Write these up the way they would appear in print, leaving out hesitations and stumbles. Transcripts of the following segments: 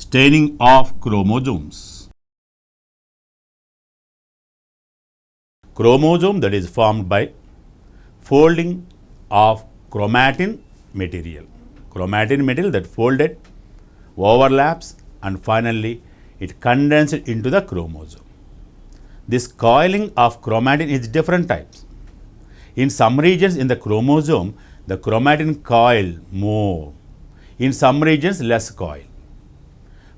Staining of chromosomes. Chromosome that is formed by folding of chromatin material. Chromatin material that folded, overlaps, and finally it condensed into the chromosome. This coiling of chromatin is different types. In some regions in the chromosome, the chromatin coil more. In some regions, less coil.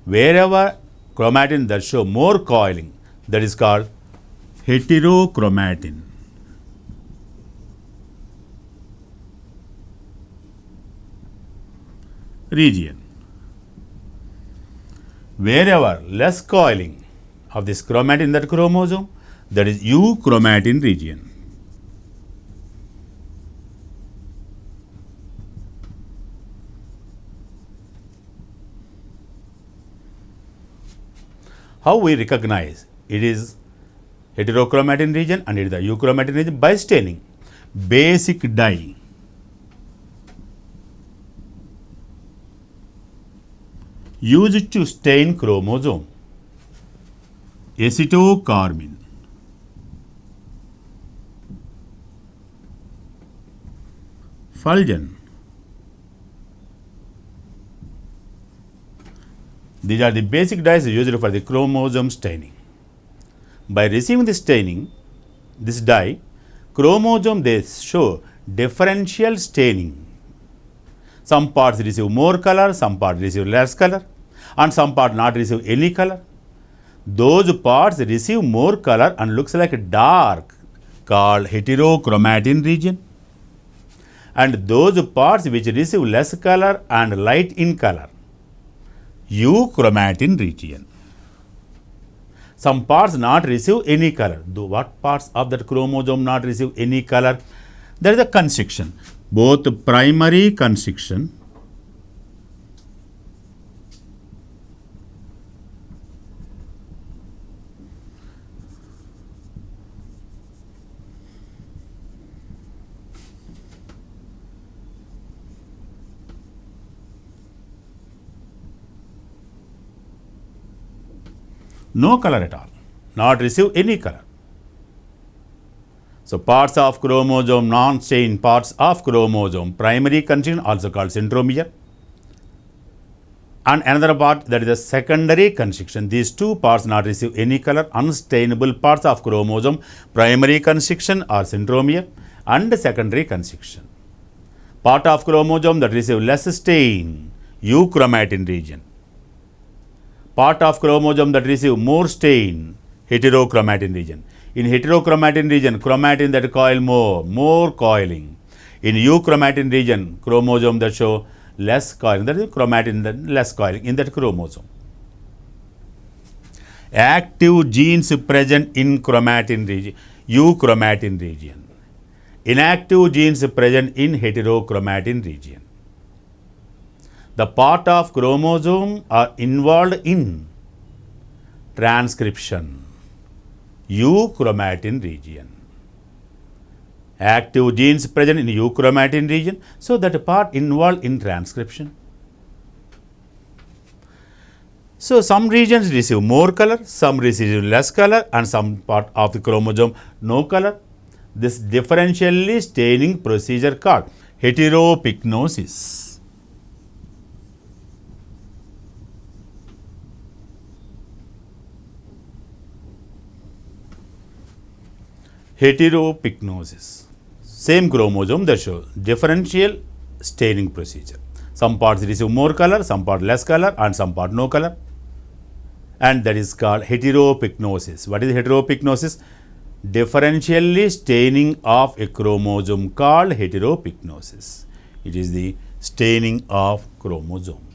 Wherever chromatin that show more coiling, that is called heterochromatin. Region. Wherever less coiling of this chromatin in that chromosome, that is euchromatin region. How we recognize it is heterochromatin region and it is the euchromatin region? By staining. Basic dye. Used to stain chromosome. Acetocarmine. Fulgen. These are the basic dyes used for the chromosome staining. By receiving the staining, this dye, chromosome they show differential staining. Some parts receive more color, some parts receive less color, and some parts not receive any color. Those parts receive more color and looks like dark, called heterochromatin region. And those parts which receive less color and light in color, euchromatin region. Some parts not receive any color. What parts of that chromosome not receive any color? There is a constriction. Both primary constriction no color at all, not receive any color. So, parts of chromosome, non-stained parts of chromosome, primary constriction also called centromere, and another part that is a secondary constriction. These two parts not receive any color, unstainable parts of chromosome, primary constriction or centromere and secondary constriction. Part of chromosome that receive less stain, euchromatin region. Part of chromosome that receive more stain, heterochromatin region. In heterochromatin region, chromatin that coil more coiling. In euchromatin region, chromosome that show less coiling, that is chromatin that less coiling in that chromosome. Active genes present in chromatin region, euchromatin region. Inactive genes present in heterochromatin region. The part of chromosome are involved in transcription, euchromatin region. Active genes present in euchromatin region, so that part involved in transcription. So, some regions receive more color, some receive less color, and some part of the chromosome no color. This differentially staining procedure called heteropyknosis. Heteropyknosis. Same chromosome that shows differential staining procedure. Some parts receive more color, some part less color, and some part no color. And that is called heteropyknosis. What is heteropyknosis? Differentially staining of a chromosome called heteropyknosis. It is the staining of chromosome.